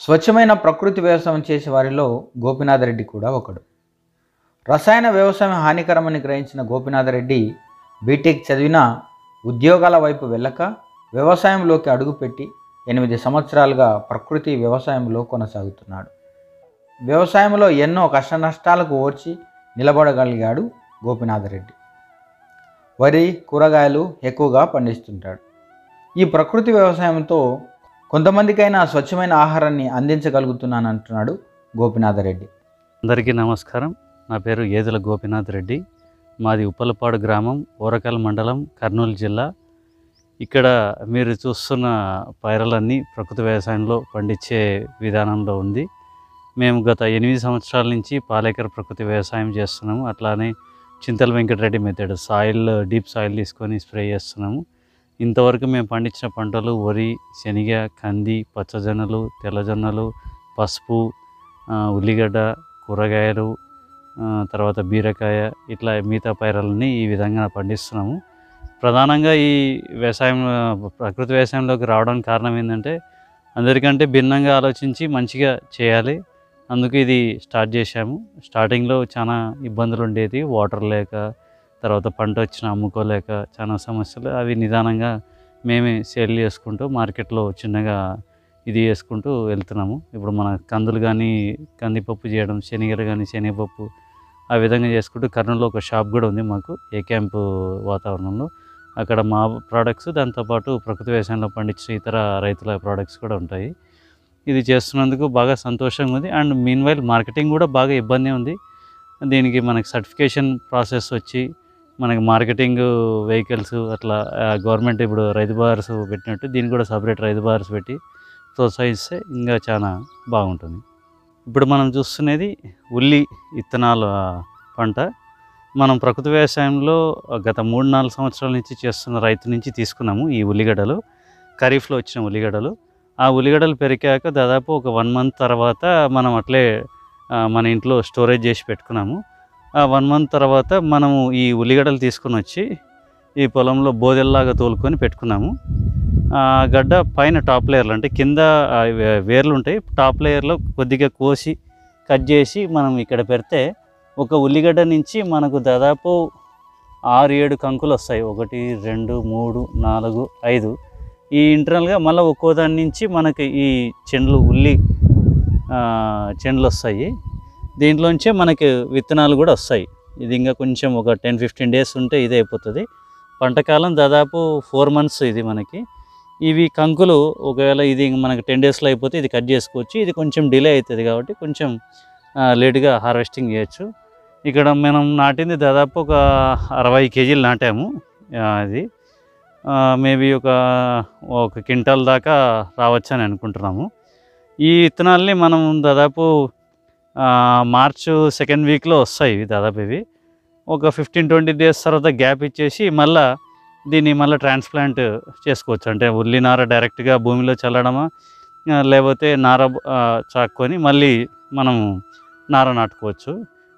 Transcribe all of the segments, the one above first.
స్వచ్ఛమైన ప్రకృతి వ్యవసాయం చేసే వారిలో గోపీనాథ్ రెడ్డి కూడా ఒకడు. రసాయన వ్యవసాయం హానికరమని గ్రహించిన గోపీనాథ్ రెడ్డి బీటెక్ చదివినా ఉద్యోగాల వైపు వెళ్ళక వ్యవసాయంలోకి అడుగుపెట్టి 8 సంవత్సరాలుగా ప్రకృతి వ్యవసాయంలో కొనసాగుతున్నాడు. వ్యవసాయంలో ఎన్నో కష్టనష్టాలకు ఓర్చి నిలబడగలిగాడు గోపీనాథ్ రెడ్డి. వరి, కూరగాయలు ఎక్కువగా పండిస్తుంటాడు. ఈ ప్రకృతి వ్యవసాయంతో కొంతమందికైనా స్వచ్ఛమైన ఆహారాన్ని అందించగలుగుతున్నానంటున్నాడు గోపీనాథ్ రెడ్డి. అందరికీ నమస్కారం. నా పేరు ఏదుల గోపీనాథ్ రెడ్డి. మాది ఉప్పలపాడు గ్రామం, ఓరకల్ మండలం, కర్నూలు జిల్లా. ఇక్కడ మీరు చూస్తున్న పైరలన్నీ ప్రకృతి వ్యవసాయంలో పండించే విధానంలో ఉంది. మేము గత 8 సంవత్సరాల నుంచి పాలేకర్ ప్రకృతి వ్యవసాయం చేస్తున్నాము. అట్లానే చింతల వెంకటరెడ్డి మెథడ్ డీప్ సాయిల్ తీసుకొని స్ప్రే చేస్తున్నాము. ఇంతవరకు మేము పండించిన పంటలు వరి, శనగ, కంది, పచ్చజొన్నలు, తెల్లజొన్నలు, పసుపు, ఉల్లిగడ్డ, కూరగాయలు, తర్వాత బీరకాయ, ఇట్లా మిగతా పైరలని ఈ విధంగా పండిస్తున్నాము. ప్రధానంగా ఈ వ్యవసాయం ప్రకృతి వ్యవసాయంలోకి రావడానికి కారణం ఏంటంటే అందరికంటే భిన్నంగా ఆలోచించి మంచిగా చేయాలి. అందుకు ఇది స్టార్ట్ చేశాము. స్టార్టింగ్లో చాలా ఇబ్బందులు ఉండేది, వాటర్ లేక, తర్వాత పంట వచ్చిన అమ్ముకోలేక చాలా సమస్యలు. అవి నిదానంగా మేమే సేల్ చేసుకుంటూ మార్కెట్లో చిన్నగా ఇది చేసుకుంటూ వెళ్తున్నాము. ఇప్పుడు మన కందులు కానీ కందిపప్పు చేయడం, శనగలు కానీ శనగపప్పు, ఆ విధంగా చేసుకుంటూ కర్నూలులో ఒక షాప్ కూడా ఉంది మాకు, ఏ క్యాంపు వాతావరణంలో. అక్కడ మా ప్రోడక్ట్స్, దాంతోపాటు ప్రకృతి వ్యవసాయంలో పండించిన ఇతర రైతుల ప్రోడక్ట్స్ కూడా ఉంటాయి. ఇది చేస్తున్నందుకు బాగా సంతోషంగా ఉంది. అండ్ మీన్వైల్ మార్కెటింగ్ కూడా బాగా ఇబ్బంది ఉంది. దీనికి మనకి సర్టిఫికేషన్ ప్రాసెస్ వచ్చి మనకి మార్కెటింగ్ వెహికల్స్ అట్లా గవర్నమెంట్ ఇప్పుడు రైతు బజార్స్ పెట్టినట్టు దీనికి కూడా సపరేట్ రైతు బజార్స్ పెట్టి ప్రోత్సహిస్తే ఇంకా చాలా బాగుంటుంది. ఇప్పుడు మనం చూస్తున్నది ఉల్లి విత్తనాల పంట. మనం ప్రకృతి వ్యవసాయంలో గత 3-4 సంవత్సరాల నుంచి చేస్తున్న రైతు నుంచి తీసుకున్నాము ఈ ఉల్లిగడ్డలు, ఖరీఫ్లో వచ్చిన ఉల్లిగడ్డలు. ఆ ఉల్లిగడ్డలు పెరిగాక దాదాపు ఒక 1 మంత్ తర్వాత మనం అట్లే మన ఇంట్లో స్టోరేజ్ చేసి పెట్టుకున్నాము. ఆ 1 మంత్ తర్వాత మనము ఈ ఉల్లిగడ్డలు తీసుకుని వచ్చి ఈ పొలంలో బోదెల్లాగా తోలుకొని పెట్టుకున్నాము. గడ్డ పైన టాప్ లేయర్లు, అంటే కింద వేర్లు ఉంటాయి, టాప్ లేయర్లో కొద్దిగా కోసి కట్ చేసి మనం ఇక్కడ పెడితే ఒక ఉల్లిగడ్డ నుంచి మనకు దాదాపు 6-7 కంకులు వస్తాయి. 1, 2, 3, 4, 5 ఈ ఇంటర్నల్గా. మళ్ళీ ఒక్కో దాని నుంచి మనకి ఈ ఉల్లి చెండ్లు వస్తాయి. దీంట్లోంచే మనకి విత్తనాలు కూడా వస్తాయి. ఇది ఇంకా కొంచెం ఒక 10-15 డేస్ ఉంటే ఇదే అయిపోతుంది. పంటకాలం దాదాపు 4 మంత్స్ ఇది మనకి. ఇవి కంకులు ఒకవేళ ఇది మనకి 10 డేస్లో అయిపోతే ఇది కట్ చేసుకోవచ్చు. ఇది కొంచెం డిలే అవుతుంది కాబట్టి కొంచెం లేట్గా హార్వెస్టింగ్ చేయొచ్చు. ఇక్కడ మనం నాటింది దాదాపు ఒక 60 కేజీలు నాటాము. అది మేబీ ఒక క్వింటాల్ దాకా రావచ్చని అనుకుంటున్నాము. ఈ విత్తనాల్ని మనం దాదాపు మార్చ్ 2nd వీక్లో వస్తాయి. ఇవి దాదాపు ఇవి ఒక 15-20 డేస్ తర్వాత గ్యాప్ ఇచ్చేసి దీన్ని మళ్ళీ ట్రాన్స్ప్లాంట్ చేసుకోవచ్చు. అంటే ఉల్లి నార డైరెక్ట్గా భూమిలో చల్లడమా, లేకపోతే నార చాక్కొని మళ్ళీ మనం నార నాటుకోవచ్చు.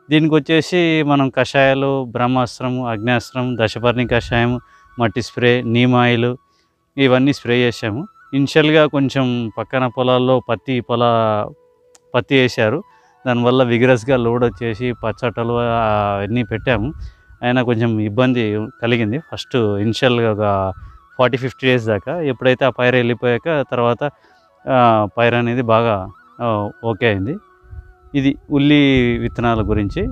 దీనికి వచ్చేసి మనం కషాయాలు, బ్రహ్మాస్త్రం, అగ్నేస్త్రం, దశపర్ణి కషాయం, మట్టి స్ప్రే, నీమ్ ఆయిల్ ఇవన్నీ స్ప్రే చేసాము. ఇనిషియల్గా కొంచెం పక్కన పొలాల్లో పత్తి వేశారు. దానివల్ల విగరస్గా లోడ్ వచ్చేసి పచ్చటలు అవన్నీ పెట్టాము. అయినా కొంచెం ఇబ్బంది కలిగింది ఫస్ట్ ఇనిషియల్గా ఒక 40-50 డేస్ దాకా. ఎప్పుడైతే ఆ పైరు వెళ్ళిపోయాక తర్వాత పైరు అనేది బాగా ఓకే అయింది. ఇది ఉల్లి విత్తనాల గురించి.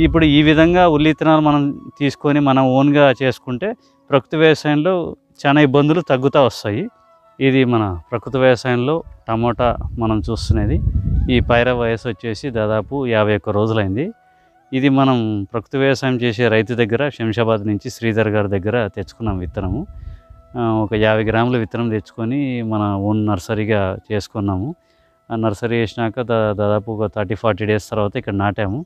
ఇప్పుడు ఈ విధంగా ఉల్లి విత్తనాలు మనం తీసుకొని మనం ఓన్గా చేసుకుంటే ప్రకృతి వ్యవసాయంలో చాలా ఇబ్బందులు తగ్గుతూ వస్తాయి. ఇది మన ప్రకృతి వ్యవసాయంలో టమోటా మనం చూస్తున్నది. ఈ పైర వయసు వచ్చేసి దాదాపు 51 రోజులైంది. ఇది మనం ప్రకృతి వ్యవసాయం చేసే రైతు దగ్గర, శంషాబాద్ నుంచి శ్రీధర్ గారి దగ్గర తెచ్చుకున్నాం విత్తనము. ఒక 50 గ్రాముల విత్తనం తెచ్చుకొని మన ఓన్ నర్సరీగా చేసుకున్నాము. ఆ నర్సరీ వేసినాక దాదాపు ఒక 30-40 డేస్ తర్వాత ఇక్కడ నాటాము.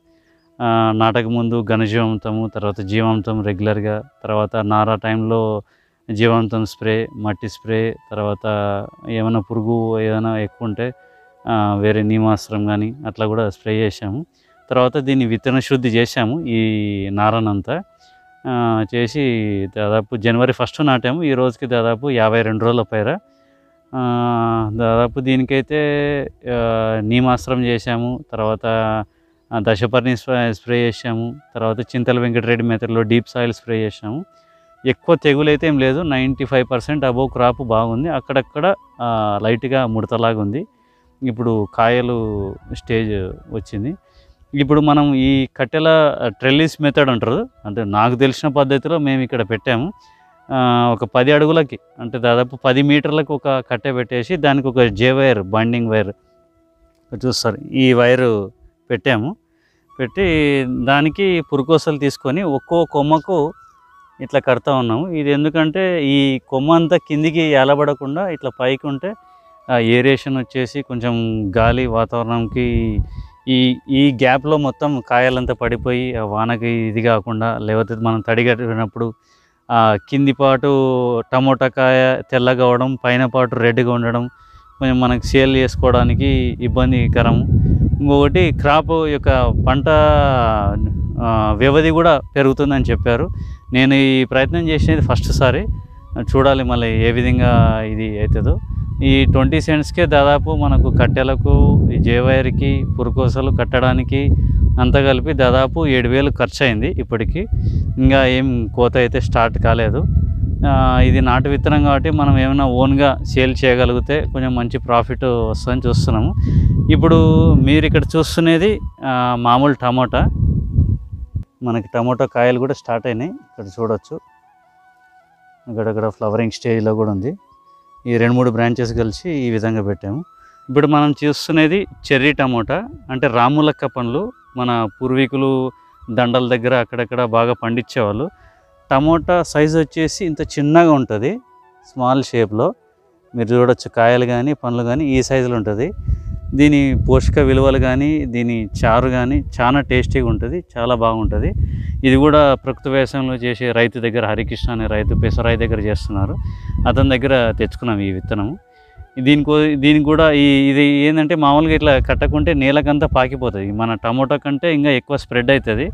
నాటక ముందు ఘనజీవామృతము, తర్వాత జీవామృతం రెగ్యులర్గా, తర్వాత నారా టైంలో జీవామృతం స్ప్రే, మట్టి స్ప్రే, తర్వాత ఏమైనా పురుగు ఏదైనా ఎక్కువ ఉంటే వేరే నీమాస్త్రం కానీ అట్లా కూడా స్ప్రే చేసాము. తర్వాత దీన్ని విత్తన శుద్ధి చేసాము. ఈ నారనంతా చేసి దాదాపు జనవరి 1 నాటాము. ఈ రోజుకి దాదాపు 52 రోజుల పైర దాదాపు దీనికైతే నీమాస్త్రం చేశాము, తర్వాత దశపర్ణి స్ప్రే చేసాము, తర్వాత చింతల వెంకటరెడ్డి మెథడ్లో డీప్ సాయిల్ స్ప్రే చేసాము. ఎక్కువ తెగులు అయితే ఏం లేదు, 95% అబోవ్ క్రాప్ బాగుంది. అక్కడక్కడ లైట్గా ముడతలాగా ఉంది. ఇప్పుడు కాయలు స్టేజ్ వచ్చింది. ఇప్పుడు మనం ఈ కట్టెల ట్రెల్లిస్ మెథడ్ అంటారు, అంటే నాకు తెలిసిన పద్ధతిలో మేము ఇక్కడ పెట్టాము. ఒక 10 అడుగులకి, అంటే దాదాపు 10 మీటర్లకు ఒక కట్టె పెట్టేసి దానికి ఒక జే వైర్, బండింగ్ వైర్ చూస్తారు, ఈ వైరు పెట్టాము. పెట్టి దానికి పురుకోసలు తీసుకొని ఒక్కో కొమ్మకు ఇట్లా కడతా ఉన్నాము. ఇది ఎందుకంటే ఈ కొమ్మ అంతా కిందికి ఏలబడకుండా ఇట్లా పైకి ఉంటే ఏరేషన్ వచ్చేసి కొంచెం గాలి వాతావరణంకి ఈ గ్యాప్లో మొత్తం కాయలంతా పడిపోయి వానకి ఇది కాకుండా, లేకపోతే మనం తడిగట్టినప్పుడు కింది పాటు టమోటా కాయ తెల్లగా అవడం, పైన పాటు రెడ్గా ఉండడం కొంచెం మనకు సేల్ చేసుకోవడానికి ఇబ్బందికరం. ఇంకొకటి క్రాప్ యొక్క పంట వ్యవధి కూడా పెరుగుతుందని చెప్పారు. నేను ఈ ప్రయత్నం చేసేది ఫస్ట్ సారి, చూడాలి మళ్ళీ ఏ విధంగా ఇది అవుతుందో. ఈ 20 సెంట్స్కే దాదాపు మనకు కట్టెలకు, ఈ జేవైర్కి, పురుకోసలు కట్టడానికి అంతా కలిపి దాదాపు 7,000 ఖర్చు అయింది ఇప్పటికీ. ఇంకా ఏం కోత అయితే స్టార్ట్ కాలేదు. ఇది నాటు విత్తనం కాబట్టి మనం ఏమైనా ఓన్గా సేల్ చేయగలిగితే కొంచెం మంచి ప్రాఫిట్ వస్తుందని చూస్తున్నాము. ఇప్పుడు మీరు ఇక్కడ చూస్తున్నది మామూలు టమోటా. మనకి టమోటా కాయలు కూడా స్టార్ట్ అయినాయి, ఇక్కడ చూడొచ్చు. ఇక్కడ ఫ్లవరింగ్ స్టేజ్లో కూడా ఉంది. ఈ 2-3 బ్రాంచెస్ కలిసి ఈ విధంగా పెట్టాము. ఇప్పుడు మనం చూస్తున్నది చెర్రీ టమోటా, అంటే రాములక్క పండ్లు. మన పూర్వీకులు దండల దగ్గర అక్కడక్కడ బాగా పండించేవాళ్ళు. టమోటా సైజు వచ్చేసి ఇంత చిన్నగా ఉంటుంది, స్మాల్ షేప్లో. మీరు చూడొచ్చు కాయలు కానీ పండ్లు కానీ ఈ సైజులో ఉంటుంది. దీని పోషక విలువలు కానీ, దీని చారు కానీ చాలా టేస్టీగా ఉంటుంది, చాలా బాగుంటుంది. ఇది కూడా ప్రకృతి వ్యవసాయంలో చేసే రైతు దగ్గర, హరికృష్ణ అనే రైతు పెసరాయి దగ్గర చేస్తున్నారు, అతని దగ్గర తెచ్చుకున్నాం ఈ విత్తనము. దీనికి కూడా ఇది ఏంటంటే మామూలుగా ఇట్లా కట్టకుంటే నేలకంతా పాకిపోతుంది, మన టమోటా కంటే ఇంకా ఎక్కువ స్ప్రెడ్ అవుతుంది.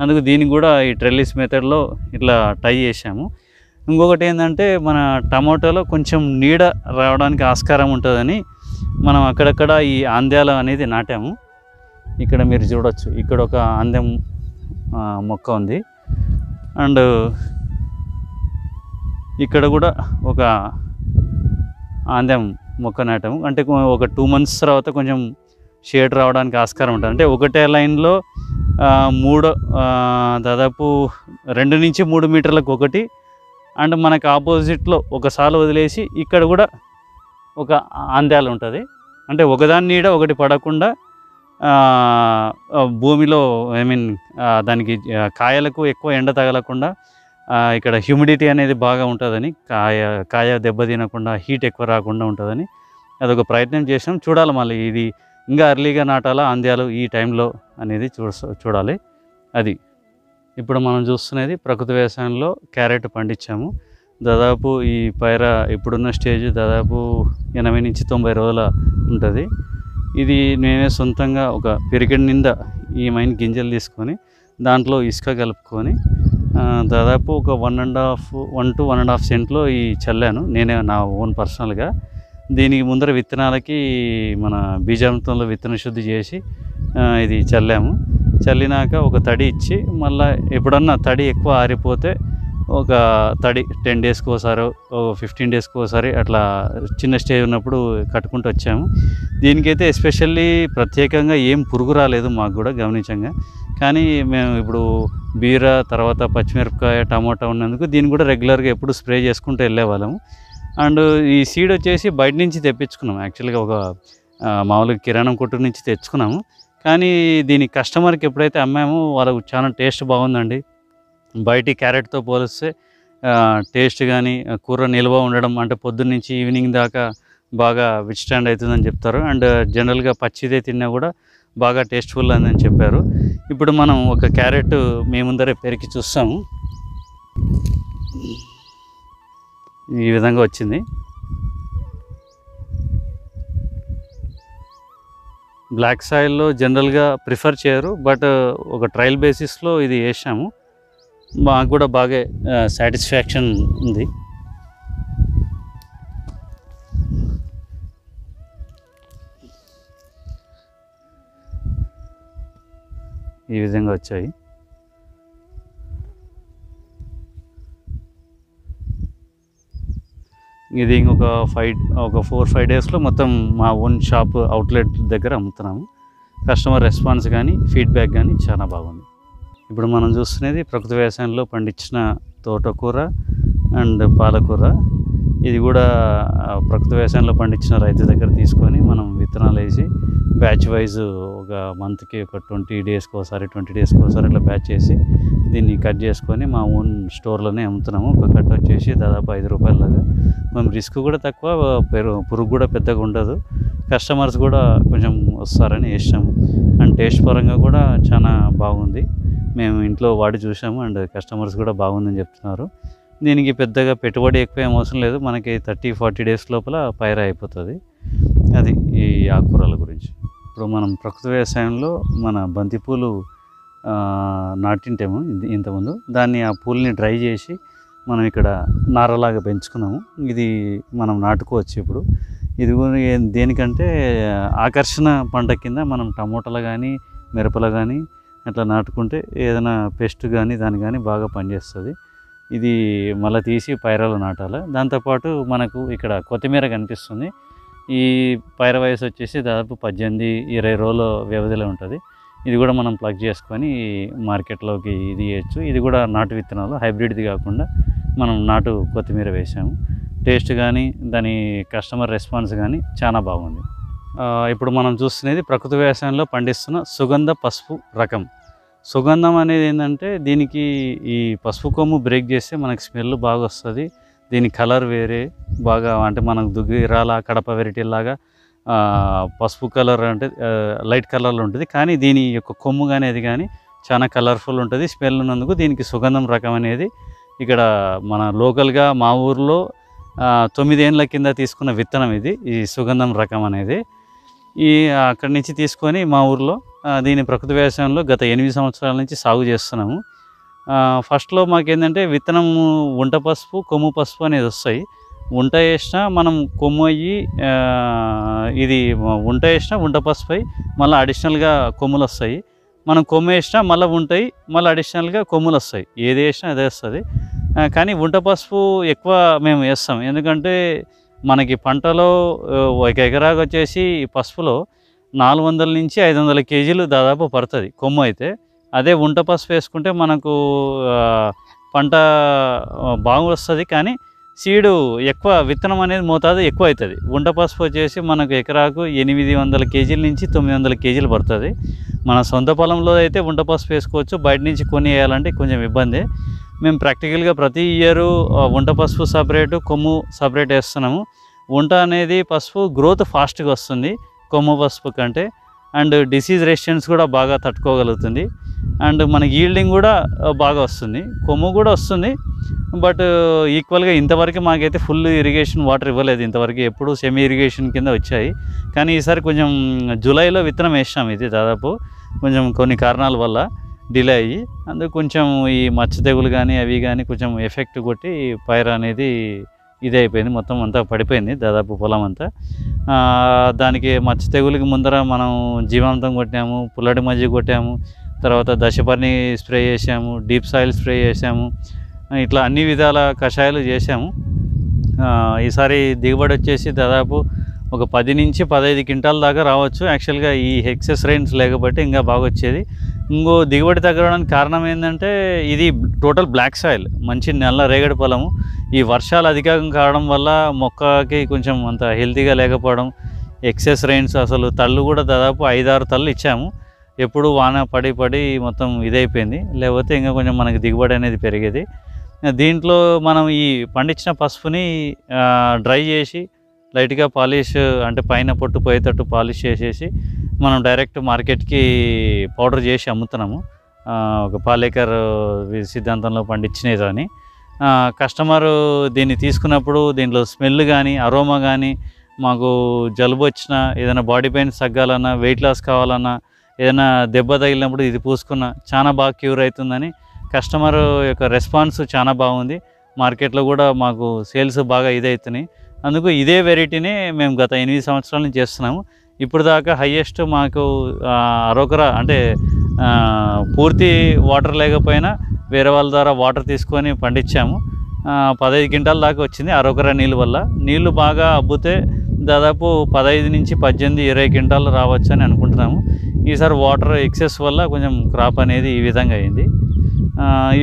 అందుకు దీనికి కూడా ఈ ట్రెల్లిస్ మెథడ్లో ఇట్లా టై చేసాము. ఇంకొకటి ఏంటంటే మన టమోటాలో కొంచెం నీడ రావడానికి ఆస్కారం ఉంటుందని మనం అక్కడక్కడ ఈ ఆంద్యాల అనేది నాటాము. ఇక్కడ మీరు చూడొచ్చు, ఇక్కడ ఒక ఆంద్యం మొక్క ఉంది. అండ్ ఇక్కడ కూడా ఒక ఆంద్యం మొక్క నాటాము. అంటే ఒక 2 months తర్వాత కొంచెం షేడ్ రావడానికి ఆస్కారం ఉంటుంది. అంటే ఒకటే లైన్లో దాదాపు 2 నుంచి 3 మీటర్లకు ఒకటి, అండ్ మనకు ఆపోజిట్లో ఒకసారి వదిలేసి ఇక్కడ కూడా ఒక ఆంద్యాలు ఉంటుంది. అంటే ఒకదాని నీడ ఒకటి పడకుండా భూమిలో దానికి కాయలకు ఎక్కువ ఎండ తగలకుండా ఇక్కడ హ్యూమిడిటీ అనేది బాగా ఉంటుందని, కాయ దెబ్బ తినకుండా, హీట్ ఎక్కువ రాకుండా ఉంటుందని అదొక ప్రయత్నం చేసాం. చూడాలి మళ్ళీ ఇది ఇంకా అర్లీగా నాటాలా ఆంద్యాలు ఈ టైంలో అనేది చూడాలి. అది ఇప్పుడు మనం చూస్తున్నది ప్రకృతి వ్యవసాయంలో క్యారెట్ పండించాము. దాదాపు ఈ పైర ఇప్పుడున్న స్టేజ్ దాదాపు 80 నుంచి 90 రోజుల ఉంటుంది. ఇది నేనే సొంతంగా ఒక పిరికెడ్ నిండా ఈ మైన్ గింజలు తీసుకొని దాంట్లో ఇసుక కలుపుకొని దాదాపు ఒక 1 to 1.5 సెంట్లో ఈ చల్లాను నేనే, నా ఓన్ పర్సనల్గా. దీనికి ముందర విత్తనాలకి మన బీజామృతంలో విత్తన శుద్ధి చేసి ఇది చల్లాము. చల్లినాక ఒక తడి ఇచ్చి మళ్ళీ ఎప్పుడన్నా తడి ఎక్కువ ఆరిపోతే ఒక తడి 10 డేస్కి ఒకసారి, 15 డేస్కి ఒకసారి అట్లా చిన్న స్టేజ్ ఉన్నప్పుడు కట్టుకుంటూ వచ్చాము. దీనికైతే ఎస్పెషల్లీ ప్రత్యేకంగా ఏం పురుగు రాలేదు మాకు కూడా గమనించంగా. కానీ మేము ఇప్పుడు బీర, తర్వాత పచ్చిమిరపకాయ, టమోటా ఉన్నందుకు దీన్ని కూడా రెగ్యులర్గా ఎప్పుడు స్ప్రే చేసుకుంటూ వెళ్ళేవాళ్ళము. అండ్ ఈ సీడ్ వచ్చేసి బయట నుంచి తెప్పించుకున్నాం. యాక్చువల్గా ఒక మామూలుగా కిరాణం కొట్టు నుంచి తెచ్చుకున్నాము. కానీ దీని కస్టమర్కి ఎప్పుడైతే అమ్మామో వాళ్ళకు చాలా టేస్ట్ బాగుందండి. బయటి క్యారెట్తో పోలిస్తే టేస్ట్ కానీ కూర నిల్వ ఉండడం, అంటే పొద్దున్న నుంచి ఈవినింగ్ దాకా బాగా విత్స్టాండ్ అవుతుందని చెప్తారు. అండ్ జనరల్గా పచ్చిదే తిన్నా కూడా బాగా టేస్ట్ఫుల్ అని చెప్పారు. ఇప్పుడు మనం ఒక క్యారెట్ మీ ముందరే పెరికి చూస్తాము. ఈ విధంగా వచ్చింది. బ్లాక్ సాయిల్లో జనరల్గా ప్రిఫర్ చేయరు, బట్ ఒక ట్రయల్ బేసిస్లో ఇది వేసాము. మాకు కూడా బాగా సాటిస్ఫాక్షన్ ఉంది. ఈ విధంగా వచ్చాయి. ఇది ఇంకొక 4-5 డేస్లో మొత్తం మా ఓన్ షాప్ అవుట్లెట్ దగ్గర అమ్ముతున్నాము. కస్టమర్ రెస్పాన్స్ కానీ ఫీడ్బ్యాక్ కానీ చాలా బాగుంది. ఇప్పుడు మనం చూస్తున్నది ప్రకృతి వ్యవసాయంలో పండించిన తోటకూర అండ్ పాలకూర. ఇది కూడా ప్రకృతి వ్యవసాయంలో పండించిన రైతు దగ్గర తీసుకొని మనం విత్తనాలు వేసి బ్యాచ్ వైజ్ ఒక మంత్కి ఒక 20 డేస్కి ఒకసారి ఇట్లా బ్యాచ్ చేసి దీన్ని కట్ చేసుకొని మా ఓన్ స్టోర్లోనే అమ్ముతున్నాము. ఒక కట్ వచ్చేసి దాదాపు 5 రూపాయలలాగా. మనం రిస్క్ కూడా తక్కువ, పురుగు కూడా పెద్దగా ఉండదు. కస్టమర్స్ కూడా కొంచెం వస్తారని వేసాము. అండ్ టేస్ట్ పరంగా కూడా చాలా బాగుంది. మేము ఇంట్లో వాడి చూసాము అండ్ కస్టమర్స్ కూడా బాగుందని చెప్తున్నారు. దీనికి పెద్దగా పెట్టుబడి ఎక్కువ ఏం అవసరం లేదు. మనకి 30-40 డేస్ లోపల పైరు అయిపోతుంది. అది ఈ ఆకుకూరల గురించి. ఇప్పుడు మనం ప్రకృతి వ్యవసాయంలో మన బంతిపూలు నాటింటాము ఇంతకుముందు. దాన్ని ఆ పూల్ని డ్రై చేసి మనం ఇక్కడ నారలాగా పెంచుకున్నాము. ఇది మనం నాటుకోవచ్చు ఇప్పుడు. ఇది దేనికంటే ఆకర్షణ పంట కింద మనం టమోటాలు కానీ మిరపలు కానీ అట్లా నాటుకుంటే ఏదైనా పెస్ట్ కానీ దాని కానీ బాగా పనిచేస్తుంది. ఇది మళ్ళీ తీసి పైరాలు నాటాలి. దాంతోపాటు మనకు ఇక్కడ కొత్తిమీర కనిపిస్తుంది. ఈ పైర వయసు వచ్చేసి దాదాపు 18-20 రోజుల వ్యవధిలో ఉంటుంది. ఇది కూడా మనం ప్లగ్ చేసుకొని మార్కెట్లోకి ఇది వేయచ్చు. ఇది కూడా నాటు విత్తనాలు, హైబ్రిడ్ది కాకుండా మనం నాటు కొత్తిమీర వేసాము. టేస్ట్ కానీ దాని కస్టమర్ రెస్పాన్స్ కానీ చాలా బాగుంది. ఇప్పుడు మనం చూస్తున్నది ప్రకృతి వ్యవసాయంలో పండిస్తున్న సుగంధ పసుపు రకం. సుగంధం అనేది ఏంటంటే దీనికి ఈ పసుపు కొమ్ము బ్రేక్ చేస్తే మనకి స్మెల్ బాగా వస్తుంది. దీని కలర్ వేరే బాగా, అంటే మనకు దుగ్గిరాల కడప వెరైటీ లాగా పసుపు కలర్ అంటే లైట్ కలర్లో ఉంటుంది. కానీ దీని యొక్క కొమ్ము కానీ అది కానీ చాలా కలర్ఫుల్ ఉంటుంది. స్మెల్ ఉన్నందుకు దీనికి సుగంధం రకం అనేది ఇక్కడ మన లోకల్గా మా ఊర్లో 9 ఏళ్ళ కింద తీసుకున్న విత్తనం ఇది, ఈ సుగంధం రకం అనేది. అక్కడి నుంచి తీసుకొని మా ఊర్లో దీని ప్రకృతి వ్యవసాయంలో గత 8 సంవత్సరాల నుంచి సాగు చేస్తున్నాము. ఫస్ట్లో మాకేంటంటే విత్తనము ఉంట పసుపు, కొమ్ము పసుపు అనేది వస్తాయి. ఉంట వేసినా మనం కొమ్ము అయ్యి ఇది ఉంట వేసినా ఉంట పసుపు అయ్యి మళ్ళీ అడిషనల్గా కొమ్ములు వస్తాయి. మనం కొమ్ము వేసినా మళ్ళీ ఉంటాయి, మళ్ళీ అడిషనల్గా కొమ్ములు వస్తాయి. ఏది వేసినా అదే వస్తుంది. కానీ ఉంట పసుపు ఎక్కువ మేము వేస్తాం. ఎందుకంటే మనకి పంటలో ఒక ఎకరాకు వచ్చేసి పసుపులో 400 నుంచి 500 కేజీలు దాదాపు పడుతుంది కొమ్ము అయితే. అదే ఉంట పసుపు వేసుకుంటే మనకు పంట బాగా వస్తుంది. కానీ సీడు ఎక్కువ, విత్తనం అనేది మోతాదు ఎక్కువ అవుతుంది. ఉంట పసుపు వచ్చేసి మనకు ఎకరాకు 800 కేజీల నుంచి 900 కేజీలు పడుతుంది. మన సొంత పొలంలో అయితే ఉంట పసుపు వేసుకోవచ్చు. బయట నుంచి కొని వేయాలంటే కొంచెం ఇబ్బంది. మేము ప్రాక్టికల్గా ప్రతి ఇయరు ఉంట పసుపు సపరేటు, కొమ్ము సపరేట్ వేస్తున్నాము. ఉంట అనేది పసుపు గ్రోత్ ఫాస్ట్గా వస్తుంది కొమ్ము పసుపు కంటే. అండ్ డిసీజ్ రెసిస్టెన్స్ కూడా బాగా తట్టుకోగలుగుతుంది. అండ్ మనకి ఈల్డింగ్ కూడా బాగా వస్తుంది. కొమ్ము కూడా వస్తుంది, బట్ ఈక్వల్గా ఇంతవరకు మాకైతే ఫుల్ ఇరిగేషన్ వాటర్ ఇవ్వలేదు. ఇంతవరకు ఎప్పుడు సెమీ ఇరిగేషన్ కింద వచ్చాయి. కానీ ఈసారి కొంచెం జూలైలో విత్తనం వేసాం. ఇది దాదాపు కొంచెం కొన్ని కారణాల వల్ల డిలే అయ్యి, అందుకు కొంచెం ఈ మచ్చ తెగులు కానీ అవి కానీ కొంచెం ఎఫెక్ట్ కొట్టి పైరు అనేది ఇది అయిపోయింది. మొత్తం అంతా పడిపోయింది దాదాపు పొలం అంతా. దానికి మచ్చ తెగులకి ముందర మనం జీవామృతం కొట్టాము, పుల్లటి మజ్జిగ కొట్టాము, తర్వాత దశపర్ణి స్ప్రే చేసాము, డీప్ సాయిల్ స్ప్రే చేసాము. ఇట్లా అన్ని విధాల కషాయాలు చేసాము. ఈసారి దిగుబడి వచ్చేసి దాదాపు ఒక 10 నుంచి 15 క్వింటాల దాకా రావచ్చు. యాక్చువల్గా ఈ ఎక్సెస్ రైన్స్ లేకపోతే ఇంకా బాగా వచ్చేది. ఇంకో దిగుబడి తగ్గడానికి కారణం ఏంటంటే ఇది టోటల్ బ్లాక్ సాయిల్, మంచి నల్ల రేగడి పొలము. ఈ వర్షాలు అధికంగా కావడం వల్ల మొక్కకి కొంచెం అంత హెల్తీగా లేకపోవడం, ఎక్సెస్ రైన్స్, అసలు తళ్ళు కూడా దాదాపు 5-6 తళ్ళు ఇచ్చాము. ఎప్పుడు వాన పడి పడి మొత్తం ఇదైపోయింది. లేకపోతే ఇంకా కొంచెం మనకి దిగుబడి అనేది పెరిగేది. దీంట్లో మనం ఈ పండించిన పసుపుని డ్రై చేసి లైట్గా పాలిష్, అంటే పైన పొట్టు పోయేటట్టు పాలిష్ చేసేసి మనం డైరెక్ట్ మార్కెట్కి పౌడర్ చేసి అమ్ముతున్నాము. ఒక పాలేకర్ సిద్ధాంతంలో పండించినది అని. కస్టమరు దీన్ని తీసుకున్నప్పుడు దీంట్లో స్మెల్ కానీ అరోమా కానీ, మాకు జలుబు వచ్చినా, ఏదైనా బాడీ పెయిన్స్ తగ్గాలన్నా, వెయిట్ లాస్ కావాలన్నా, ఏదైనా దెబ్బ తగిలినప్పుడు ఇది పూసుకున్న చాలా బాగా క్యూర్ అవుతుందని కస్టమర్ యొక్క రెస్పాన్స్ చాలా బాగుంది. మార్కెట్లో కూడా మాకు సేల్స్ బాగా ఇదవుతున్నాయి. అందుకు ఇదే వెరైటీనే మేము గత 8 సంవత్సరాల నుంచి చేస్తున్నాము. ఇప్పుడు దాకా హయ్యెస్ట్ మాకు అరొకర, అంటే పూర్తి వాటర్ లేకపోయినా వేరే వాళ్ళ ద్వారా వాటర్ తీసుకొని పండించాము. 15 క్వింటాల దాకా వచ్చింది అరొకర నీళ్ళు వల్ల. నీళ్లు బాగా అబ్బుతే దాదాపు 15 నుంచి 18, 20 క్వింటాలు రావచ్చు అని అనుకుంటున్నాము. ఈసారి వాటర్ ఎక్సెస్ వల్ల కొంచెం క్రాప్ అనేది ఈ విధంగా అయింది.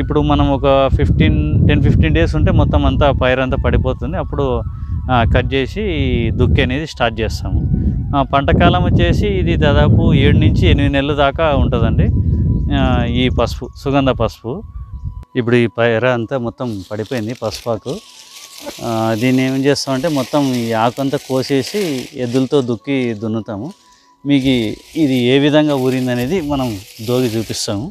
ఇప్పుడు మనం ఒక 10-15 డేస్ ఉంటే మొత్తం అంతా పైరంతా పడిపోతుంది. అప్పుడు కట్ చేసి దుక్కి అనేది స్టార్ట్ చేస్తాము. పంట కాలం వచ్చేసి ఇది దాదాపు 7 నుంచి 8 నెలల దాకా ఉంటుందండి. ఈ పసుపు, సుగంధ పసుపు, ఇప్పుడు ఈ పైర అంతా మొత్తం పడిపోయింది పసుపాకు. దీన్ని ఏం చేస్తామంటే మొత్తం ఈ ఆకు అంతా కోసేసి ఎద్దులతో దుక్కి దున్నుతాము. మీకు ఇది ఏ విధంగా ఊరిందనేది మనం దోగి చూపిస్తాము.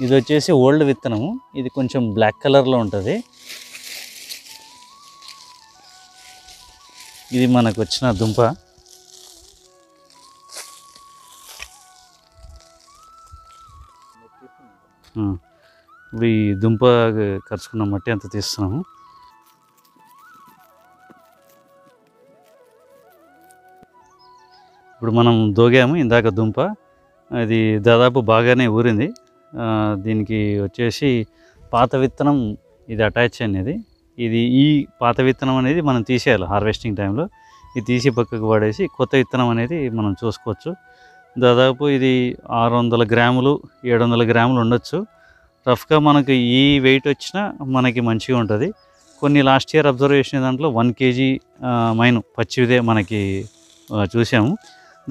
ఇది వచ్చేసి ఓల్డ్ విత్తనము. ఇది కొంచెం బ్లాక్ కలర్లో ఉంటుంది. ఇది మనకు వచ్చిన దుంప. ఇప్పుడు ఈ దుంప కరుచుకున్న మట్టి అంత తీస్తున్నాము. ఇప్పుడు మనం దోగాము ఇందాక దుంప. అది దాదాపు బాగానే ఊరింది. దీనికి వచ్చేసి పాత విత్తనం ఇది అటాచ్ అనేది. ఈ పాత విత్తనం అనేది మనం తీసేయాలి హార్వెస్టింగ్ టైంలో. ఇది తీసి పక్కకు పడేసి కొత్త విత్తనం అనేది మనం చూసుకోవచ్చు. దాదాపు ఇది 600 గ్రాములు 700 గ్రాములు ఉండొచ్చు. రఫ్గా మనకు ఈ వెయిట్ వచ్చినా మనకి మంచిగా ఉంటుంది. కొన్ని లాస్ట్ ఇయర్ అబ్జర్వ్ చేసిన దాంట్లో 1 కేజీ మైను పచ్చిదే మనకి చూసాము.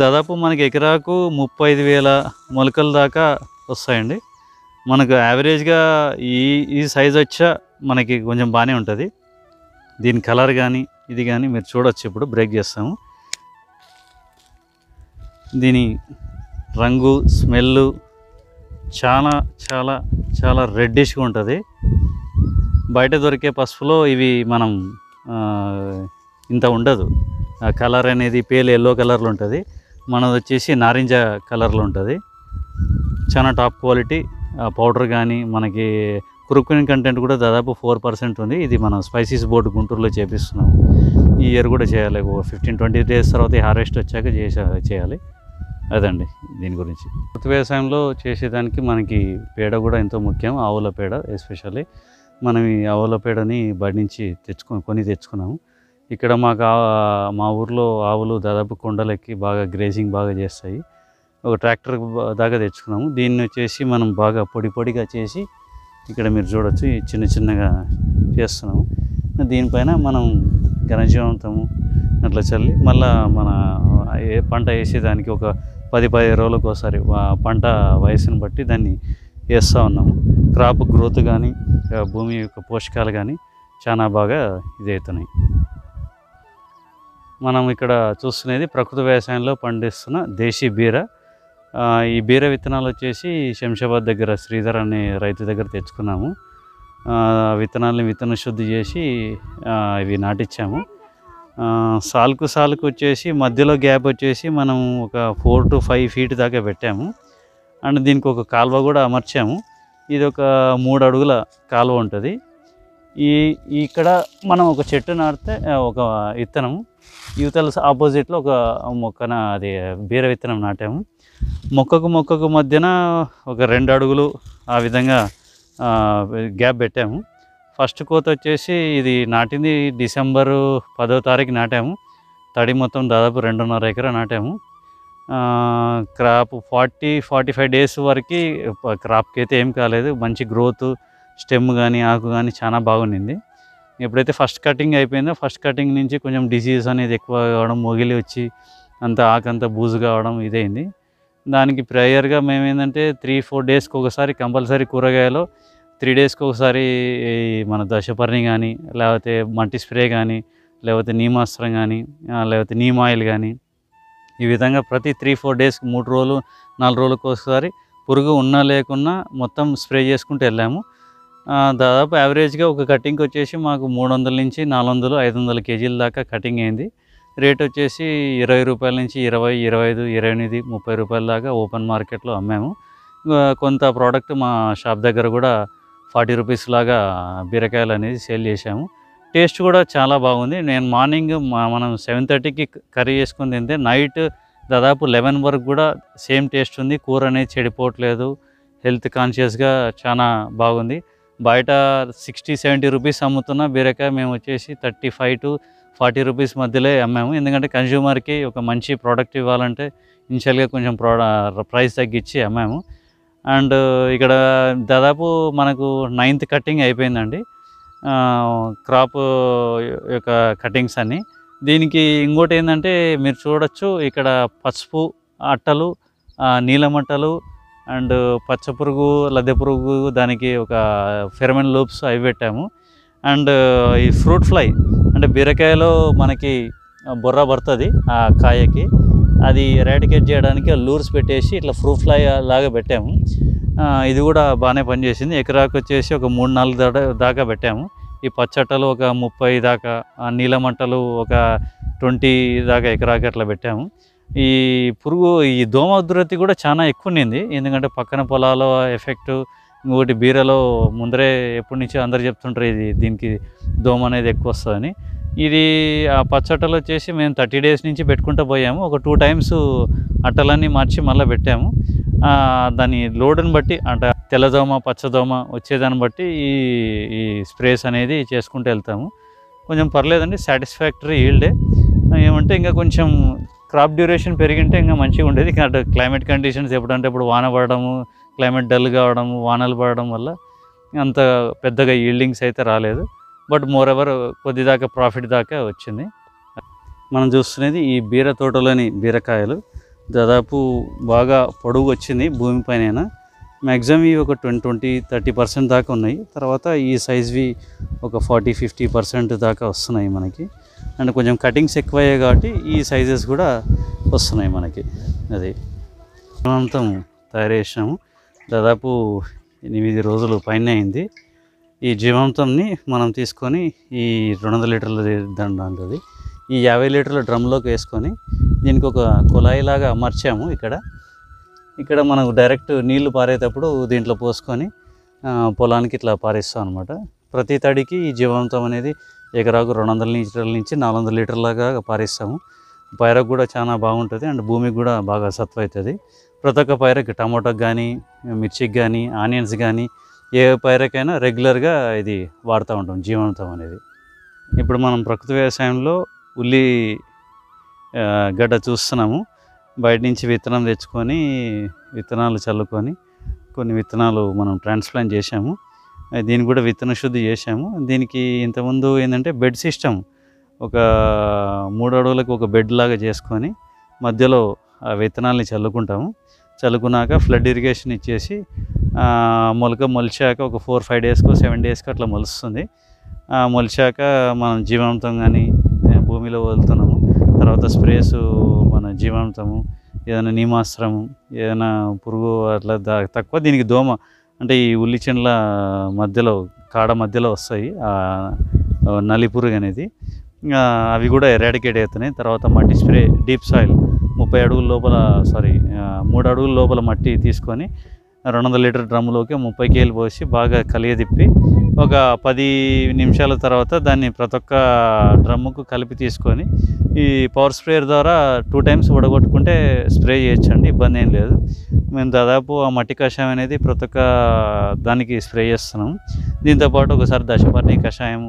దాదాపు మనకి ఎకరాకు 35,000 మొలకల దాకా వస్తాయండి. మనకు యావరేజ్గా ఈ సైజ్ వచ్చా మనకి కొంచెం బాగానే ఉంటుంది. దీని కలర్ కానీ ఇది కానీ మీరు చూడొచ్చు. ఇప్పుడు బ్రేక్ చేస్తాము. దీని రంగు, స్మెల్ చాలా చాలా చాలా రెడ్డిష్గా ఉంటుంది. బయట దొరికే పసుపులో ఇవి మనం ఇంత ఉండదు. కలర్ అనేది పేల్ ఎల్లో కలర్లో ఉంటుంది. మనది వచ్చేసి నారింజ కలర్లో ఉంటుంది. చాలా టాప్ క్వాలిటీ పౌడర్ కానీ మనకి కురుకుని కంటెంట్ కూడా దాదాపు 4% ఉంది. ఇది మనం స్పైసీస్ బోర్డు గుంటూరులో చేపిస్తున్నాము. ఈ ఇయర్ కూడా చేయాలి. 15-20 డేస్ తర్వాత హార్వెస్ట్ వచ్చాక చేయాలి. అదండి దీని గురించి. ప్రకృతి వ్యవసాయంలో చేసేదానికి మనకి పేడ కూడా ఎంతో ముఖ్యం. ఆవుల పేడ ఎస్పెషల్లీ. మనం ఈ ఆవుల పేడని బయట నుంచి కొని తెచ్చుకున్నాము. ఇక్కడ మా ఊర్లో ఆవులు దాదాపు కొండలెక్కి బాగా గ్రేజింగ్ బాగా చేస్తాయి. ఒక ట్రాక్టర్ దాకా తెచ్చుకున్నాము. దీన్ని వచ్చేసి మనం బాగా పొడిగా చేసి ఇక్కడ మీరు చూడొచ్చు చిన్న చిన్నగా చేస్తున్నాము. దీనిపైన మనం ఘనజీవామృతము అట్లా చల్లి మళ్ళీ మన పంట వేసేదానికి ఒక 10-15 రోజులకు ఒకసారి పంట వయసును బట్టి దాన్ని వేస్తూ ఉన్నాము. క్రాప్ గ్రోత్ కానీ భూమి యొక్క పోషకాలు కానీ చాలా బాగా ఇదవుతున్నాయి. మనం ఇక్కడ చూస్తున్నది ప్రకృతి వ్యవసాయంలో పండిస్తున్న దేశీ బీర. ఈ బీర విత్తనాలు వచ్చేసి శంషాబాద్ దగ్గర శ్రీధర్ అనే రైతు దగ్గర తెచ్చుకున్నాము. విత్తనాలని విత్తన శుద్ధి చేసి ఇవి నాటించాము. సాలుకు వచ్చేసి మధ్యలో గ్యాప్ వచ్చేసి మనం ఒక 4 to 5 feet దాకా పెట్టాము. అండ్ దీనికి ఒక కాలువ కూడా అమర్చాము. ఇది ఒక 3 అడుగుల కాలువ ఉంటుంది. ఇక్కడ మనం ఒక చెట్టు నాటితే ఒక విత్తనము, యువతల ఆపోజిట్లో ఒక మొక్కన అది బీర విత్తనం నాటాము. మొక్కకు మధ్యన ఒక 2 అడుగులు ఆ విధంగా గ్యాప్ పెట్టాము. ఫస్ట్ కోత వచ్చేసి ఇది నాటింది డిసెంబర్ 10వ తారీఖు నాటాము. తడి మొత్తం దాదాపు 2.5 ఎకరా నాటాము. క్రాప్ 40-45 డేస్ వరకు క్రాప్కి అయితే ఏం కాలేదు. మంచి గ్రోత్, స్టెమ్ కానీ ఆకు కానీ చాలా బాగుండింది. ఎప్పుడైతే ఫస్ట్ కటింగ్ అయిపోయిందో ఫస్ట్ కటింగ్ నుంచి కొంచెం డిసీజ్ అనేది ఎక్కువ కావడం, మొగిలి వచ్చి అంత ఆకంతా బూజు కావడం ఇదైంది. దానికి ప్రయర్గా మేము ఏంటంటే 3-4 డేస్కి ఒకసారి కంపల్సరీ కూరగాయలో 3 డేస్కి ఒకసారి మన దశపర్ణి కానీ లేకపోతే మల్టీ స్ప్రే కానీ లేకపోతే నీమాస్త్రం కానీ లేకపోతే నీమ్ ఆయిల్ కానీ ఈ విధంగా ప్రతి 3-4 డేస్కి 3 రోజులు 4 రోజులకు ఒకసారి పురుగు ఉన్నా లేకున్నా మొత్తం స్ప్రే చేసుకుంటూ వెళ్ళాము. దాదాపు యావరేజ్గా ఒక కటింగ్కి వచ్చేసి మాకు 300 నుంచి 400-500 కేజీల దాకా కటింగ్ అయింది. రేట్ వచ్చేసి 20 రూపాయల నుంచి 20, 25, 28, 30 రూపాయల దాకా ఓపెన్ మార్కెట్లో అమ్మాము. కొంత ప్రోడక్ట్ మా షాప్ దగ్గర కూడా 40 రూపీస్ లాగా బీరకాయలు అనేది సేల్ చేశాము. టేస్ట్ కూడా చాలా బాగుంది. నేను మార్నింగ్ మనం 7:30కి కర్రీ చేసుకుని తింటే నైట్ దాదాపు 11 వరకు కూడా సేమ్ టేస్ట్ ఉంది. కూర అనేది చెడిపోవట్లేదు. హెల్త్ కాన్షియస్గా చాలా బాగుంది. బయట 60-70 రూపీస్ అమ్ముతున్న బీరకాయ మేము వచ్చేసి 35-40 రూపీస్ మధ్యలో అమ్మాము. ఎందుకంటే కన్జ్యూమర్కి ఒక మంచి ప్రోడక్ట్ ఇవ్వాలంటే ఇనిషియల్గా కొంచెం ప్రైస్ తగ్గించి అమ్మాము. అండ్ ఇక్కడ దాదాపు మనకు 9th కటింగ్ అయిపోయిందండి. క్రాప్ యొక్క కటింగ్స్ అన్నీ. దీనికి ఇంకోటి ఏంటంటే మీరు చూడొచ్చు ఇక్కడ పసుపు అట్టలు, నీలమట్టలు అండ్ పచ్చపురుగు, లద్దె పురుగు, దానికి ఒక ఫెరమన్ లూప్స్ అవి పెట్టాము. అండ్ ఈ ఫ్రూట్ ఫ్లై అంటే బీరకాయలో మనకి బొర్ర పడుతుంది ఆ కాయకి, అది ఎరాడికేట్ చేయడానికి లూర్స్ పెట్టేసి ఇట్లా ఫ్రూట్ ఫ్లై లాగా పెట్టాము. ఇది కూడా బాగానే పనిచేసింది. ఎకరాకు వచ్చేసి ఒక 3-4 దాకా పెట్టాము. ఈ పచ్చట్టలు ఒక 30 దాకా, నీలమంటలు ఒక 20 దాకా ఎకరాకి అట్లా పెట్టాము. ఈ పురుగు ఈ దోమ ఉధృతి కూడా చాలా ఎక్కువ ఉండింది. ఎందుకంటే పక్కన పొలాల ఎఫెక్టు, ఇంకోటి బీరలో ముందరే ఎప్పటి నుంచో అందరు చెప్తుంటారు దీనికి దోమ అనేది ఎక్కువ వస్తుందని. ఇది ఆ పచ్చట్టలు వచ్చేసి మేము 30 డేస్ నుంచి పెట్టుకుంటూ పోయాము. ఒక 2 టైమ్స్ అట్టలన్నీ మార్చి మళ్ళీ పెట్టాము. దాని లోడుని బట్టి అంటే తెల్లదోమ, పచ్చదోమ వచ్చేదాన్ని బట్టి ఈ స్ప్రేస్ అనేది చేసుకుంటూ వెళ్తాము. కొంచెం పర్లేదండి, సాటిస్ఫాక్టరీ ఈల్డే. ఏమంటే ఇంకా కొంచెం క్రాప్ డ్యూరేషన్ పెరిగింటే ఇంకా మంచిగా ఉండేది. అటు క్లైమేట్ కండిషన్స్ ఎప్పుడంటే ఇప్పుడు వాన పడడము, క్లైమేట్ డల్ కావడము, వానలు పడడం వల్ల అంత పెద్దగా ఈల్డింగ్స్ అయితే రాలేదు. బట్ మోర్ ఎవర్ కొద్ది దాకా ప్రాఫిట్ దాకా వచ్చింది. మనం చూస్తున్నది ఈ బీర తోటలోని బీరకాయలు దాదాపు బాగా పొడుగు వచ్చింది భూమిపైన. మ్యాక్సిమం ఇవి ఒక 20-30% దాకా ఉన్నాయి. తర్వాత ఈ సైజ్వి ఒక 40-50% దాకా వస్తున్నాయి మనకి. అండ్ కొంచెం కటింగ్స్ ఎక్కువయ్యాయి కాబట్టి ఈ సైజెస్ కూడా వస్తున్నాయి మనకి. అది జీవామృతం తయారు చేసినాము. దాదాపు 8 రోజులు పైన అయింది. ఈ జీవామృతంని మనం తీసుకొని ఈ 200 లీటర్ల దండ ఉంటుంది, ఈ 50 లీటర్ల డ్రమ్లోకి వేసుకొని దీనికి ఒక కుళాయిలాగా అమర్చాము. ఇక్కడ మనకు డైరెక్ట్ నీళ్లు పారేటప్పుడు దీంట్లో పోసుకొని పొలానికి ఇట్లా పారేస్తాం అనమాట. ప్రతి తడికి ఈ జీవామృతం అనేది ఎకరాకు 200 లీటర్ల నుంచి 400 లీటర్లాగా పారేస్తాము. పైరకు కూడా చాలా బాగుంటుంది అండ్ భూమికి కూడా బాగా సత్వ అవుతుంది. ప్రతి ఒక్క పైరకి, టమాటోకి కానీ, మిర్చికి కానీ, ఆనియన్స్ కానీ, ఏ పైరకైనా రెగ్యులర్గా ఇది వాడుతూ ఉంటాం జీవామృతం అనేది. ఇప్పుడు మనం ప్రకృతి వ్యవసాయంలో ఉల్లి గడ్డ చూస్తున్నాము. బయట నుంచి విత్తనం తెచ్చుకొని విత్తనాలు చల్లుకొని కొన్ని విత్తనాలు మనం ట్రాన్స్ప్లాంట్ చేసాము. దీనికి కూడా విత్తన శుద్ధి చేసాము. దీనికి ఇంతకుముందు ఏంటంటే బెడ్ సిస్టమ్, ఒక 3 అడుగులకు ఒక బెడ్ లాగా చేసుకొని మధ్యలో ఆ విత్తనాలని చల్లుకున్నాక ఫ్లడ్ ఇరిగేషన్ ఇచ్చేసి మొలిచాక ఒక 4-5 డేస్కో 7 డేస్కో అట్లా మొలుస్తుంది. మొలిచాక మనం జీవామృతం కానీ భూమిలో వదులుతున్నాము. తర్వాత స్ప్రేస్ మన జీవామృతము, ఏదైనా నీమాస్త్రము, ఏదైనా పురుగు అట్లా తక్కువ. దీనికి దోమ అంటే ఈ ఉల్లి చెండ్ల మధ్యలో, కాడ మధ్యలో వస్తాయి నలి పురుగు అనేది, అవి కూడా ఎరాడికేట్ అవుతున్నాయి. తర్వాత మట్టి స్ప్రే, డీప్ సాయిల్ 3 అడుగుల లోపల మట్టి తీసుకొని 200 లీటర్ డ్రమ్లోకి 30 కేలు పోసి బాగా కలియదిప్పి ఒక 10 నిమిషాల తర్వాత దాన్ని ప్రతి ఒక్క డ్రమ్ముకు కలిపి తీసుకొని ఈ పవర్ స్ప్రేయర్ ద్వారా 2 టైమ్స్ వడగొట్టుకుంటే స్ప్రే చేయొచ్చండి, ఇబ్బంది ఏం లేదు. మేము దాదాపు ఆ మట్టి కషాయం అనేది ప్రతి ఒక్క దానికి స్ప్రే చేస్తున్నాం. దీంతోపాటు ఒకసారి దశపర్ణి కషాయం,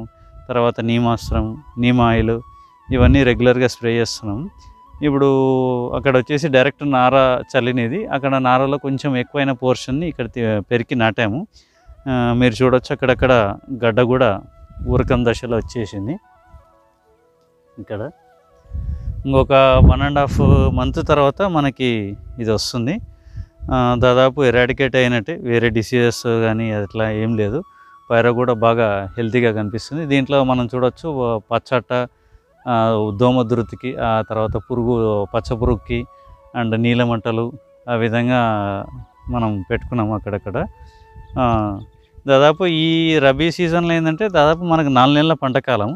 తర్వాత నీమాస్త్రం, నీమ్ ఆయిల్, ఇవన్నీ రెగ్యులర్గా స్ప్రే చేస్తున్నాం. ఇప్పుడు అక్కడ వచ్చేసి డైరెక్ట్ నార చల్లినది, అక్కడ నారలో కొంచెం ఎక్కువైన పోర్షన్ని ఇక్కడ పెరికి నాటాము. మీరు చూడొచ్చు అక్కడక్కడ గడ్డ కూడా ఊరకం దశలో వచ్చేసింది. ఇక్కడ ఇంకొక 1.5 మంత్ తర్వాత మనకి ఇది వస్తుంది. దాదాపు ఎరాడికేట్ అయినట్టే, వేరే డిసీజెస్ కానీ అట్లా ఏం లేదు. పైర కూడా బాగా హెల్తీగా కనిపిస్తుంది. దీంట్లో మనం చూడొచ్చు పచ్చట్ట దోమ ఉధృతికి, ఆ తర్వాత పురుగు, పచ్చ పురుగుకి అండ్ నీలమంటలు, ఆ విధంగా మనం పెట్టుకున్నాము అక్కడక్కడ. దాదాపు ఈ రబీ సీజన్లో ఏంటంటే దాదాపు మనకు 4 నెలల పంట కాలం.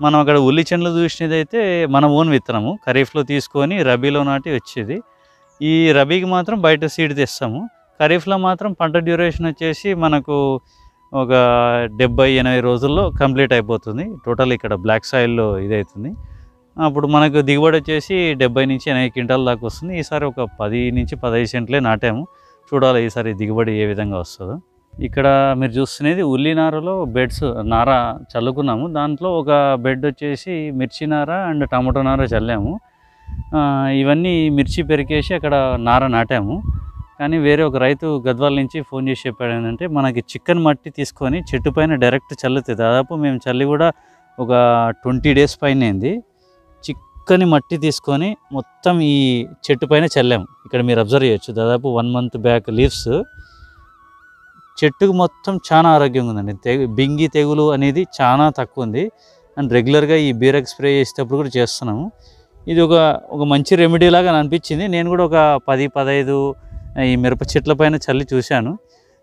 మనం అక్కడ ఉల్లి చెండ్లు చూసినది అయితే మన ఓన్ విత్తనము ఖరీఫ్లో తీసుకొని రబీలో నాటి వచ్చేది. ఈ రబీకి మాత్రం బయట సీడ్ తెస్తాము. ఖరీఫ్లో మాత్రం పంట డ్యూరేషన్ వచ్చేసి మనకు ఒక 70-80 రోజుల్లో కంప్లీట్ అయిపోతుంది. టోటల్ ఇక్కడ బ్లాక్ సాయిల్లో ఇదవుతుంది. అప్పుడు మనకు దిగుబడి వచ్చేసి 70 నుంచి 80 క్వింటాల దాకా వస్తుంది. ఈసారి ఒక 10 నుంచి 15 సెంట్లే నాటాము. చూడాలి ఈసారి దిగుబడి ఏ విధంగా వస్తుందో. ఇక్కడ మీరు చూస్తున్నది ఉల్లి నారలో బెడ్స్ నార చల్లుకున్నాము. దాంట్లో ఒక బెడ్ వచ్చేసి మిర్చి నార అండ్ టమాటో నార చల్లాము. ఇవన్నీ మిర్చి పెరికేసి అక్కడ నార నాటాము. కానీ వేరే ఒక రైతు గద్వాల నుంచి ఫోన్ చేసి చెప్పాడు ఏంటంటే, మనకి చికెన్ మట్టి తీసుకొని చెట్టు పైన డైరెక్ట్ చల్లుతుంది. దాదాపు మేము చల్లి కూడా ఒక 20 డేస్ పైన అయింది. చిక్కని మట్టి తీసుకొని మొత్తం ఈ చెట్టు పైన చల్లాము. ఇక్కడ మీరు అబ్జర్వ్ చేయొచ్చు, దాదాపు 1 మంత్ బ్యాక్ లీవ్స్. చెట్టుకు మొత్తం చాలా ఆరోగ్యంగా ఉందండి. బింగి తెగులు అనేది చాలా తక్కువ ఉంది. అండ్ రెగ్యులర్గా ఈ బీరక్ స్ప్రే చేసేటప్పుడు కూడా చేస్తున్నాము. ఇది ఒక మంచి రెమెడీ లాగా అనిపించింది. నేను కూడా ఒక 10-15 ఈ మిరప చెట్ల పైన చల్లి చూశాను.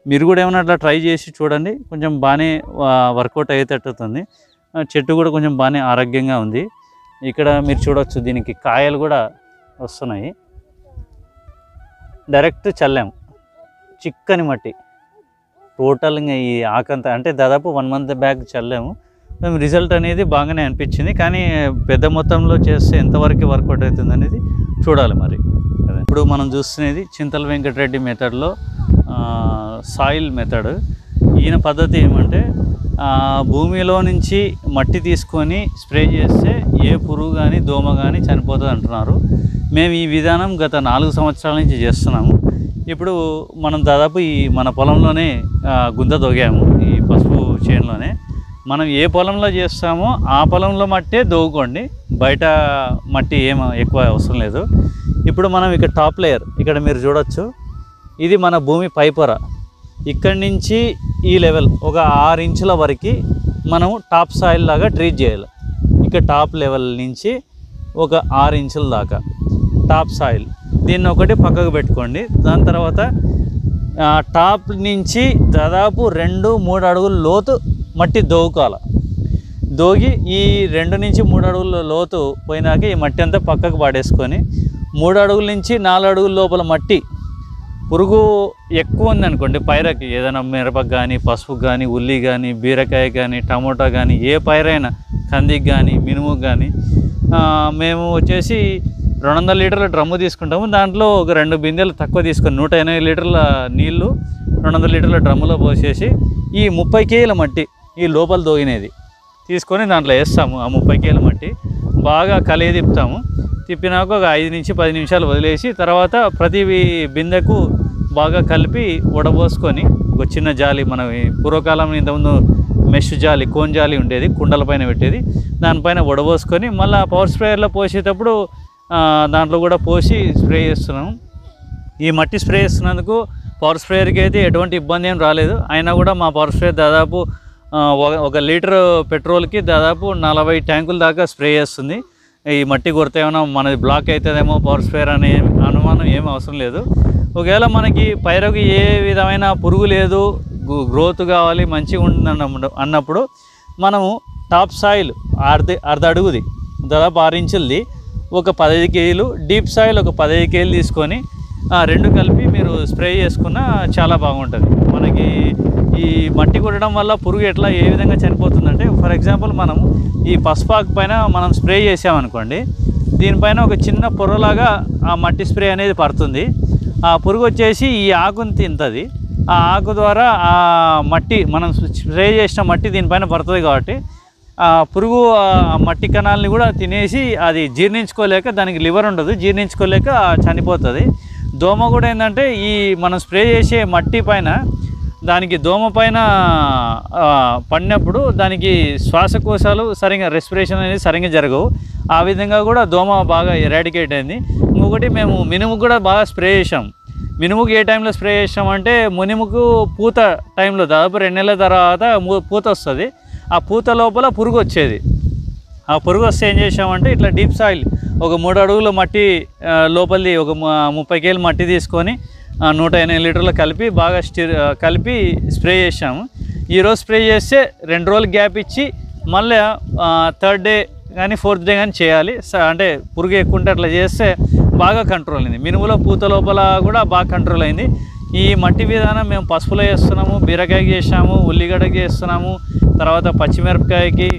మీరు కూడా ఏమైనా అట్లా ట్రై చేసి చూడండి. కొంచెం బాగానే వర్కౌట్ అయ్యేటట్టుంది. చెట్టు కూడా కొంచెం బాగానే ఆరోగ్యంగా ఉంది. ఇక్కడ మీరు చూడవచ్చు, దీనికి కాయలు కూడా వస్తున్నాయి. డైరెక్ట్ చల్లాము, చిక్కని మట్టి టోటల్గా ఈ ఆకంతా, అంటే దాదాపు 1 మంత్ బ్యాక్ చల్లాము. రిజల్ట్ అనేది బాగానే అనిపించింది. కానీ పెద్ద మొత్తంలో చేస్తే ఎంతవరకు వర్కౌట్ అవుతుంది అనేది చూడాలి మరి. ఇప్పుడు మనం చూస్తున్నది చింతల వెంకటరెడ్డి మెథడ్లో సాయిల్ మెథడ్. ఈయన పద్ధతి ఏమంటే, భూమిలో నుంచి మట్టి తీసుకొని స్ప్రే చేస్తే ఏ పురుగు కానీ దోమ కానీ చనిపోతుంది అంటున్నారు. మేము ఈ విధానం గత 4 సంవత్సరాల నుంచి చేస్తున్నాము. ఇప్పుడు మనం దాదాపు ఈ మన పొలంలోనే గుంత దొగాము, ఈ పసుపు చేనులోనే. మనం ఏ పొలంలో చేస్తామో ఆ పొలంలో మట్టే దోవుకోండి, బయట మట్టి ఏం ఎక్కువ అవసరం లేదు. ఇప్పుడు మనం ఇక్కడ టాప్ లేయర్ ఇక్కడ మీరు చూడొచ్చు, ఇది మన భూమి పైపొర. ఇక్కడి నుంచి ఈ లెవెల్ ఒక 6 ఇంచుల వరకు మనం టాప్ సాయిల్ లాగా ట్రీట్ చేయాలి. ఇక్కడ టాప్ లెవెల్ నుంచి ఒక 6 ఇంచుల దాకా టాప్ సాయిల్. దీన్ని ఒకటి పక్కకు పెట్టుకోండి. దాని తర్వాత టాప్ నుంచి దాదాపు 2-3 అడుగుల లోతు మట్టి దోవుకోవాలి. దోగి ఈ 2 నుంచి 3 అడుగుల లోతు పోయినాక ఈ మట్టి అంతా పక్కకు పాడేసుకొని 3 అడుగుల నుంచి 4 అడుగుల లోపల మట్టి, పురుగు ఎక్కువ ఉందనుకోండి పైరకి, ఏదైనా మిరపకు కానీ పసుపుకు కానీ ఉల్లి కానీ బీరకాయ కానీ టమోటా కానీ ఏ పైరైనా, కందికి కానీ మినుముకు కానీ, మేము వచ్చేసి 200 లీటర్ల డ్రమ్ము తీసుకుంటాము. దాంట్లో ఒక 2 బిందెలు తక్కువ తీసుకొని 180 లీటర్ల నీళ్లు 200 లీటర్ల డ్రమ్ములో పోసేసి ఈ 30 కేజీల మట్టి ఈ లోపల దోగినది తీసుకొని దాంట్లో వేస్తాము. ఆ 30 కేజీల మట్టి బాగా కలిగి తిప్పుతాము. తిప్పినాక ఒక 5 నుంచి 10 నిమిషాలు వదిలేసి తర్వాత ప్రతి బిందెకు బాగా కలిపి వడబోసుకొని ఒక చిన్న జాలి, మన పూర్వకాలం ఇంతకుముందు మెష్ జాలి, కోన్ జాలి ఉండేది, కుండల పైన పెట్టేది, దానిపైన వడబోసుకొని మళ్ళీ పవర్ స్ప్రేయర్లో పోసేటప్పుడు దాంట్లో కూడా పోసి స్ప్రే చేస్తున్నాము. ఈ మట్టి స్ప్రే చేస్తున్నందుకు పవర్ స్ప్రేయర్కి అయితే ఎటువంటి ఇబ్బంది ఏం రాలేదు. అయినా కూడా మా పవర్ స్ప్రేయర్ దాదాపు 1 లీటర్ పెట్రోల్కి దాదాపు 40 ట్యాంకుల దాకా స్ప్రే చేస్తుంది. ఈ మట్టి కొరత ఏమైనా మనది బ్లాక్ అవుతుందేమో పవర్ స్ప్రేయర్ అనే అనుమానం ఏమీ అవసరం లేదు. ఒకవేళ మనకి పైరుకి ఏ విధమైన పురుగు లేదు, గ్రోత్ కావాలి, మంచిగా ఉంటుంది అన్నప్పుడు మనము టాప్ సాయిల్ అర్ధ అడుగుది దాదాపు 6 ఇంచులది ఒక 15 కేజీలు, డీప్ సాయిల్ ఒక 15 కేజీలు తీసుకొని 2 కలిపి మీరు స్ప్రే చేసుకున్న చాలా బాగుంటుంది. మనకి ఈ మట్టి కొట్టడం వల్ల పురుగు ఏ విధంగా చనిపోతుందంటే, ఫర్ ఎగ్జాంపుల్ మనం ఈ పసుపాకు పైన మనం స్ప్రే చేసామనుకోండి, దీనిపైన ఒక చిన్న పొరలాగా ఆ మట్టి స్ప్రే అనేది పడుతుంది. ఆ పురుగు వచ్చేసి ఈ ఆకుని తింటుంది. ఆ ఆకు ద్వారా ఆ మట్టి మనం స్ప్రే చేసిన మట్టి దీనిపైన పడుతుంది కాబట్టి ఆ పురుగు ఆ మట్టి కణాలని కూడా తినేసి అది జీర్ణించుకోలేక, దానికి లివర్ ఉండదు, జీర్ణించుకోలేక చనిపోతుంది. దోమ కూడా ఏంటంటే ఈ మనం స్ప్రే చేసే మట్టి పైన దానికి దోమ పైన పడినప్పుడు దానికి శ్వాసకోశాలు సరిగా రెస్పిరేషన్ అనేది సరిగ్గా జరగవు. ఆ విధంగా కూడా దోమ బాగా ఎరాడికేట్ అయింది. ఇంకొకటి మేము మినుముకు కూడా బాగా స్ప్రే చేసాం. మినుముకు ఏ టైంలో స్ప్రే చేసామంటే, మినుముకు పూత టైంలో దాదాపు 2 నెలల తర్వాత పూత వస్తుంది. ఆ పూత లోపల పురుగు వచ్చేది. ఆ పురుగు వస్తే ఏం చేసామంటే, ఇట్లా డీప్ సాయిల్ ఒక 3 అడుగుల మట్టి లోపలిది ఒక 30 కేజీల మట్టి తీసుకొని 180 లీటర్లు కలిపి బాగా కలిపి స్ప్రే చేసాము. ఈరోజు స్ప్రే చేస్తే 2 రోజులు గ్యాప్ ఇచ్చి మళ్ళీ 3rd డే కానీ 4th డే కానీ చేయాలి. అంటే పురుగు ఎక్కువ ఉంటే అట్లా చేస్తే బాగా కంట్రోల్ అయింది. మినుములో పూత లోపల కూడా బాగా కంట్రోల్ అయింది. ఈ మట్టి విధానం మేము పసుపులో చేస్తున్నాము, బీరకాయకి చేసాము, ఉల్లిగడ్డకి చేస్తున్నాము, తర్వాత పచ్చిమిరపకాయకి,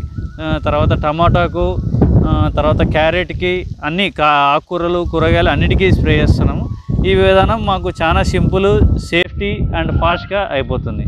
తర్వాత టమాటాకు, తర్వాత క్యారెట్కి, అన్ని ఆకుకూరలు కూరగాయలు అన్నిటికీ స్ప్రే చేస్తున్నాము. ఈ విధానం మాకు చాలా సింపుల్, సేఫ్టీ అండ్ ఫాస్ట్గా అయిపోతుంది.